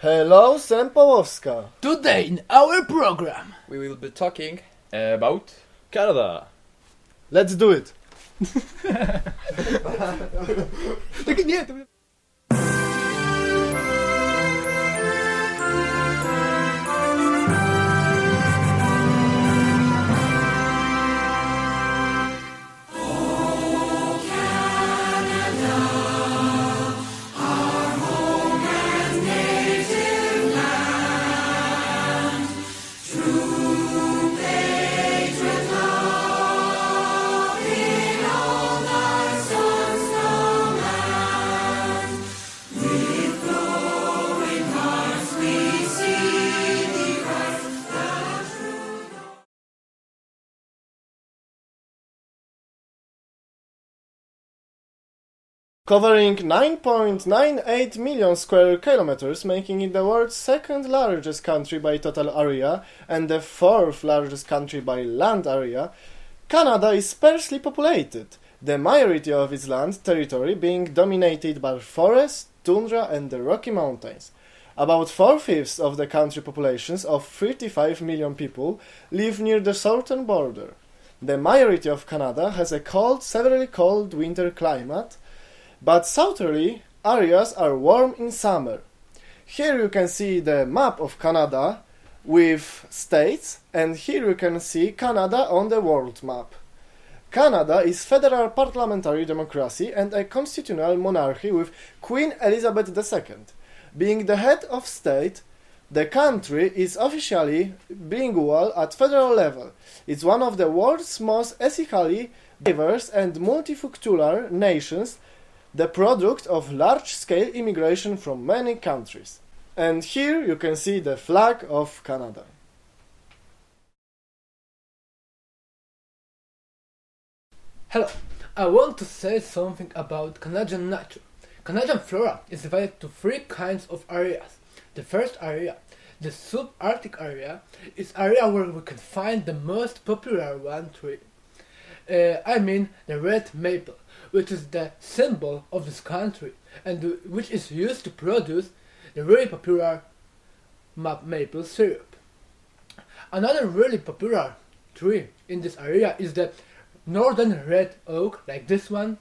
Hello, Sam Pawłowska. Today in our program we will be talking about Canada. Let's do it. Tak nie, to... Covering 9.98 million square kilometers, making it the world's second largest country by total area and the fourth largest country by land area, Canada is sparsely populated, the majority of its land territory being dominated by forests, tundra and the Rocky Mountains. About 4/5 of the country populations of 35 million people live near the southern border. The majority of Canada has a cold, severely cold winter climate, but southerly areas are warm in summer. Here you can see the map of Canada with states, and here you can see Canada on the world map. Canada is federal parliamentary democracy and a constitutional monarchy with Queen Elizabeth II. Being the head of state, the country is officially bilingual at federal level. It's one of the world's most ethnically diverse and multicultural nations, the product of large-scale immigration from many countries. And here you can see the flag of Canada. Hello, I want to say something about Canadian nature. Canadian flora is divided to three kinds of areas. The first area, the subarctic area, is area where we can find the most popular one tree. I mean the red maple, which is the symbol of this country and which is used to produce the really popular maple syrup. Another really popular tree in this area is the northern red oak, like this one.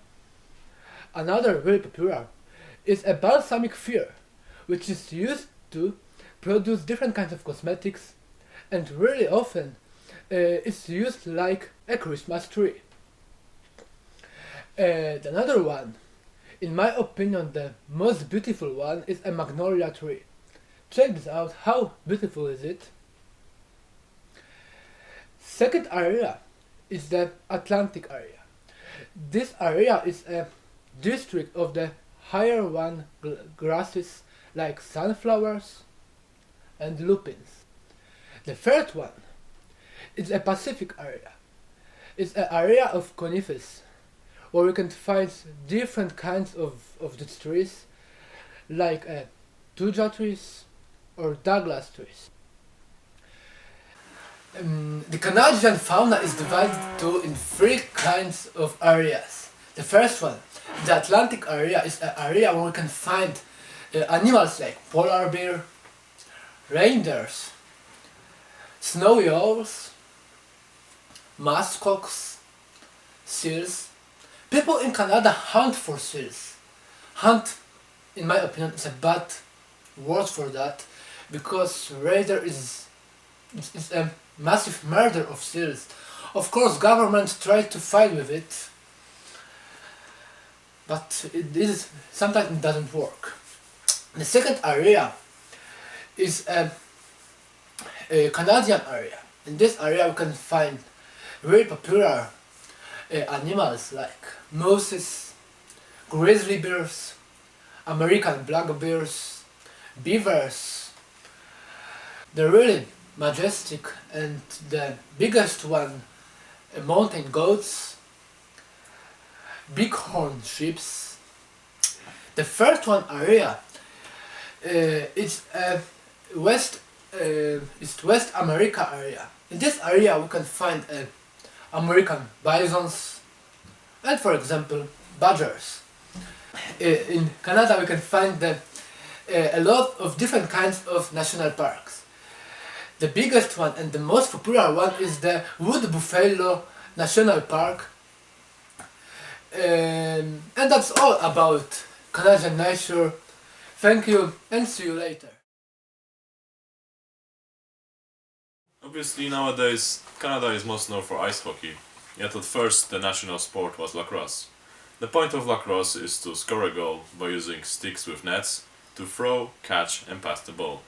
Another really popular is a balsamic fir, which is used to produce different kinds of cosmetics and really often it's used like a Christmas tree. Another one, in my opinion the most beautiful one, is a magnolia tree. Check this out, how beautiful is it? Second area is the Atlantic area. This area is a district of the higher one grasses like sunflowers and lupins. The third one is a Pacific area. It's an area of conifers where we can find different kinds of these trees like tundra trees or Douglas trees. The Canadian fauna is divided in three kinds of areas. The first one, the Atlantic area, is an area where we can find animals like polar bear, reindeers, snowy owls, muskox, seals. People in Canada hunt for seals. Hunt, in my opinion, is a bad word for that, because raider is a massive murder of seals. Of course, government tried to fight with it, but sometimes it doesn't work. The second area is a Canadian area. In this area we can find very popular animals like mooses, grizzly bears, American black bears, beavers. The really majestic and the biggest one, mountain goats, bighorn sheep. The first one area is West America area. In this area we can find American bisons and, for example, badgers. In Canada we can find the a lot of different kinds of national parks. The biggest one and the most popular one is the Wood Buffalo National Park. And that's all about Canadian nature. Thank you and see you later. Obviously, nowadays, Canada is most known for ice hockey, yet at first the national sport was lacrosse. The point of lacrosse is to score a goal by using sticks with nets to throw, catch, and pass the ball.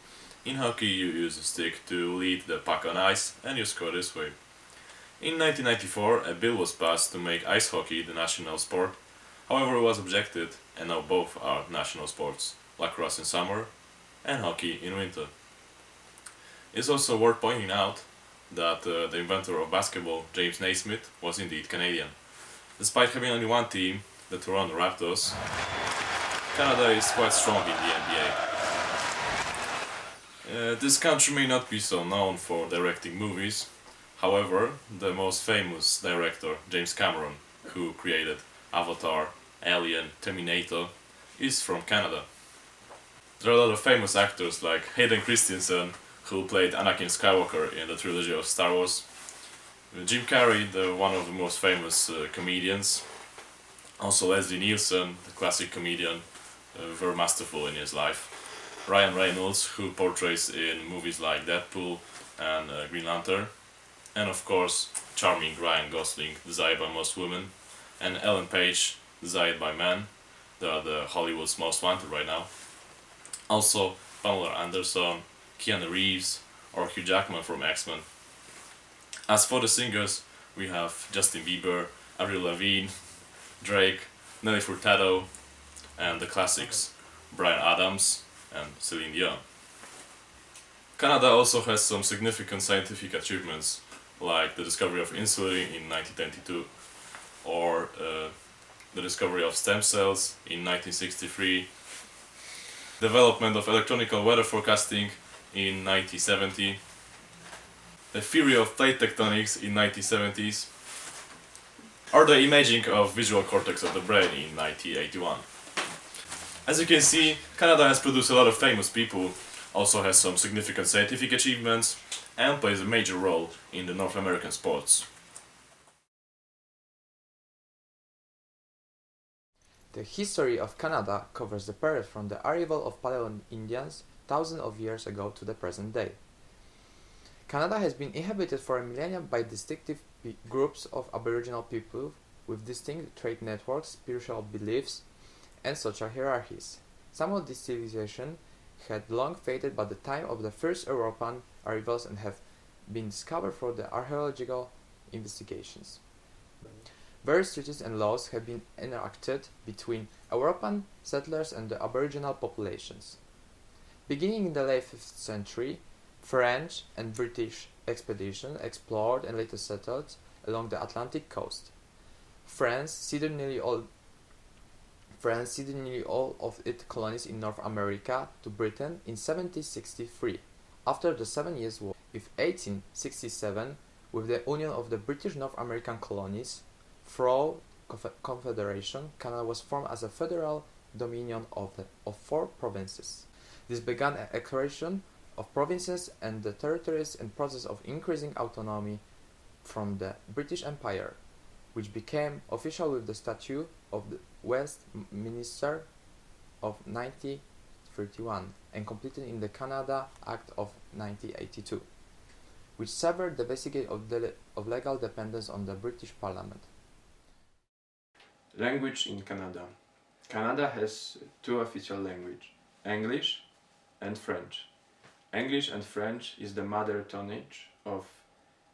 In hockey, you use a stick to lead the puck on ice, and you score this way. In 1994, a bill was passed to make ice hockey the national sport. However, it was objected, and now both are national sports, lacrosse in summer and hockey in winter. It's also worth pointing out that the inventor of basketball, James Naismith, was indeed Canadian. Despite having only one team, the Toronto Raptors, Canada is quite strong in the NBA. This country may not be so known for directing movies. However, the most famous director, James Cameron, who created Avatar, Alien, Terminator, is from Canada. There are a lot of famous actors like Hayden Christensen, who played Anakin Skywalker in the trilogy of Star Wars. Jim Carrey, one of the most famous comedians. Also Leslie Nielsen, the classic comedian, very masterful in his life. Ryan Reynolds, who portrays in movies like Deadpool and Green Lantern. And of course, charming Ryan Gosling, desired by most women. And Ellen Page, desired by men. They are the Hollywood's most wanted right now. Also, Pamela Anderson, Keanu Reeves, or Hugh Jackman from X-Men. As for the singers, we have Justin Bieber, Avril Lavigne, Drake, Nelly Furtado, and the classics, Bryan Adams and Celine Dion. Canada also has some significant scientific achievements, like the discovery of insulin in 1922, or the discovery of stem cells in 1963, development of electronic weather forecasting in 1970, the theory of plate tectonics in 1970s, or the imaging of visual cortex of the brain in 1981. As you can see, Canada has produced a lot of famous people, also has some significant scientific achievements, and plays a major role in the North American sports. The history of Canada covers the period from the arrival of Paleo-Indians thousands of years ago to the present day. Canada has been inhabited for a millennia by distinctive groups of Aboriginal people with distinct trade networks, spiritual beliefs, and social hierarchies. Some of these civilizations had long faded by the time of the first European arrivals and have been discovered through the archaeological investigations. Various treaties and laws have been enacted between European settlers and the Aboriginal populations. Beginning in the late 5th century, French and British expeditions explored and later settled along the Atlantic coast. France ceded nearly all of its colonies in North America to Britain in 1763, after the 7 Years' War. In 1867, with the union of the British North American colonies through Confederation, Canada was formed as a federal dominion of 4 provinces. This began a creation of provinces and the territories and process of increasing autonomy from the British Empire, which became official with the Statute of the Westminster of 1931 and completed in the Canada Act of 1982, which severed the basic of legal dependence on the British Parliament. Language in Canada. Canada has 2 official languages, English and French. English and French is the mother tongue of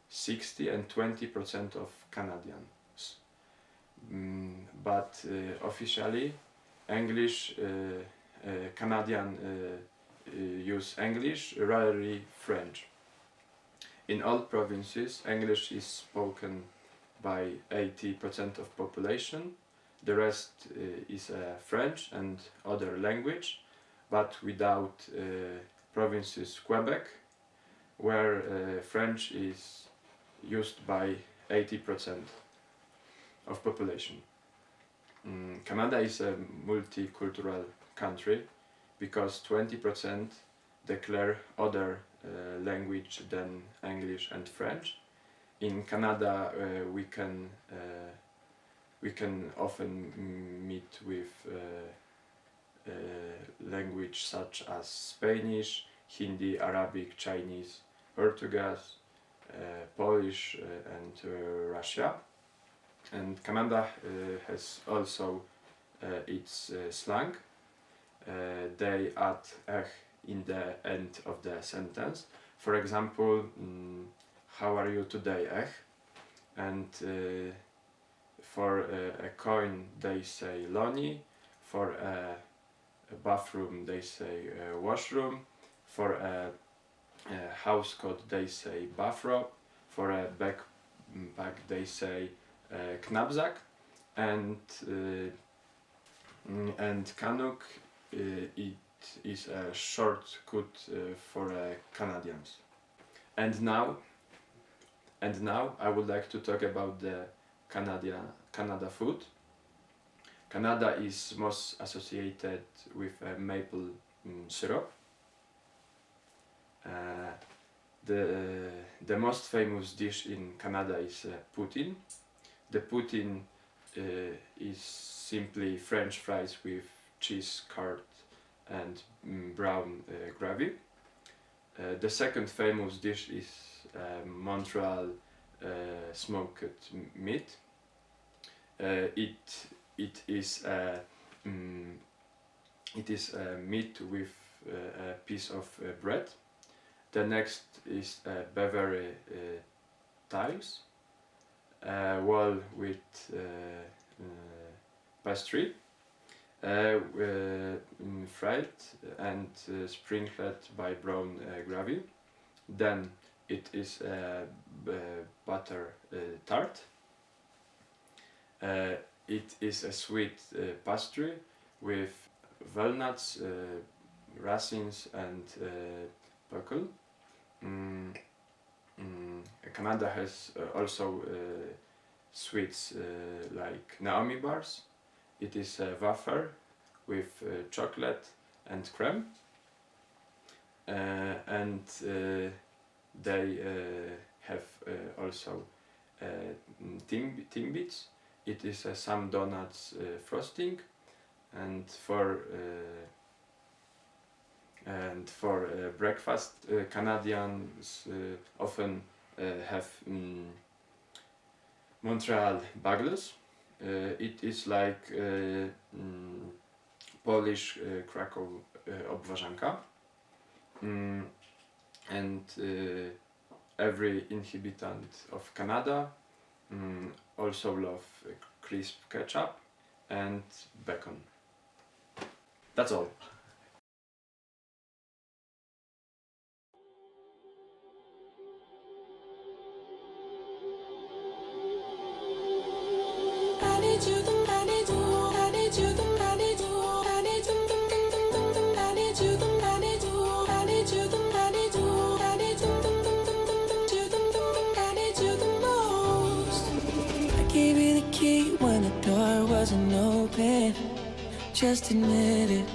60 and 20% of Canadians. But officially, Canadians use English, rarely French. In all provinces, English is spoken by 80% of population. The rest is French and other language, but without provinces Quebec, where French is used by 80% of population. Canada is a multicultural country. because 20% declare other language than English and French. In Canada, we can often meet with language such as Spanish, Hindi, Arabic, Chinese, Portuguese, Polish, and Russia. And Canada has also its slang. They add "ech" in the end of the sentence. For example, how are you today, ech? And for a coin they say loni, for a bathroom they say washroom, for a house coat they say bathrobe, for a backpack they say knapsack, and Canuck it is a shortcut for Canadians. And now I would like to talk about the Canada food. Canada is most associated with maple syrup. The most famous dish in Canada is poutine. The poutine is simply French fries with cheese curd and brown gravy. The second famous dish is Montreal smoked meat. It is meat with a piece of bread. The next is Beverly tiles, wall with pastry, fried and sprinkled by brown gravy. Then it is butter tart. It is a sweet pastry with walnuts, raisins, and pickle. Canada has also sweets like Naomi bars. It is a wafer with chocolate and cream, and they have also Timbits. It is some donuts frosting, and for breakfast Canadians often have Montreal bagels. It is like Polish Krakow obwarzanka, and every inhabitant of Canada also love crisp ketchup and bacon. That's all. Wasn't open, just admit it.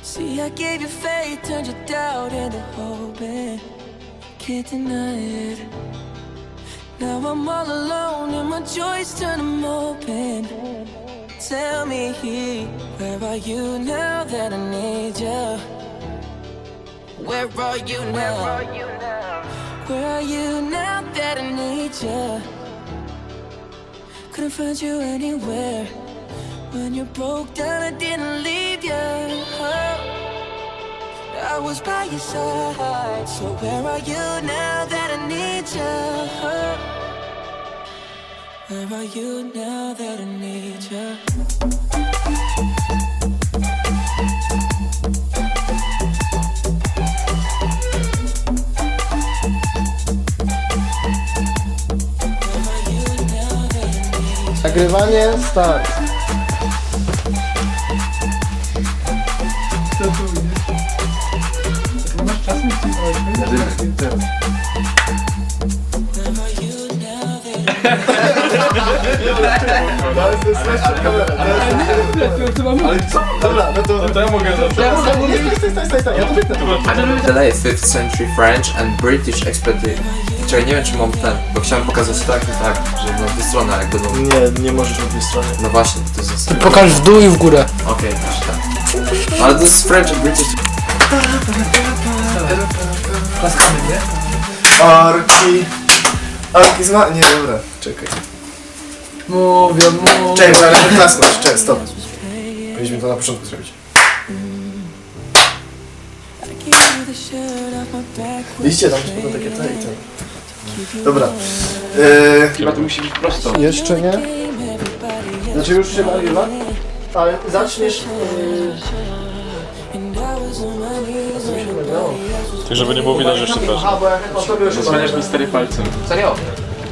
See, I gave you faith, turned your doubt into hope, and can't deny it. Now I'm all alone and my joys turn them open. Tell me, where are you now that I need you? Where are you now? Where are you now that I need you? Couldn't find you anywhere. When you broke down, I didn't leave you. I was by your side. So where are you now that I need you? Where are you now that I need you? Nagrywanie start. Co tu widzisz? Jak masz czas, nic nie Where are you now that I need you? To jest lepsza kamera. Ale co? Dobra, no to... To ja mogę zacząć. Staj, ja to wytnę. The late 5th century French and British expedition. Czekaj, nie wiem czy mam ten, bo chciałem pokazać tak i tak, że na dwie strony jakby no... Nie możesz od tej strony. No właśnie, to jest... Pokaż w dół i w górę. Okej, tak. Ale to jest French and British... Klaskamy, nie? Orki zna... Nie, dobra, czekaj. Mówię. Czekaj, bo ja muszę klasnąć, czekaj, stop. Powinniśmy to na początku zrobić. Widzicie, tam są takie te i te. Dobra. Chyba to musi być prosto. Jeszcze nie. Znaczy już się nagrywa, ale zaczniesz... Tak, żeby nie było widać, że jeszcze też. Aha, bo ja o tobie już Zasłaniasz mi stary palcem. Serio?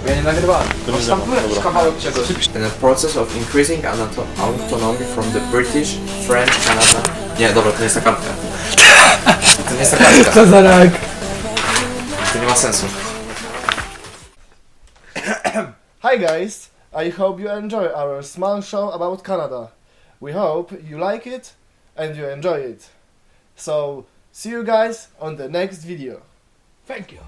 Ja nie nagrywałem. To nie Tam wiem, był jakiś dobra. kawałek czegoś. In a process of increasing autonomy from the British, French, Canada... Nie, dobra, to nie jest ta kartka. To nie jest ta kartka. Co za rak? To nie ma sensu. Hi guys, I hope you enjoy our small show about Canada. We hope you like it and you enjoy it. So, see you guys on the next video. Thank you.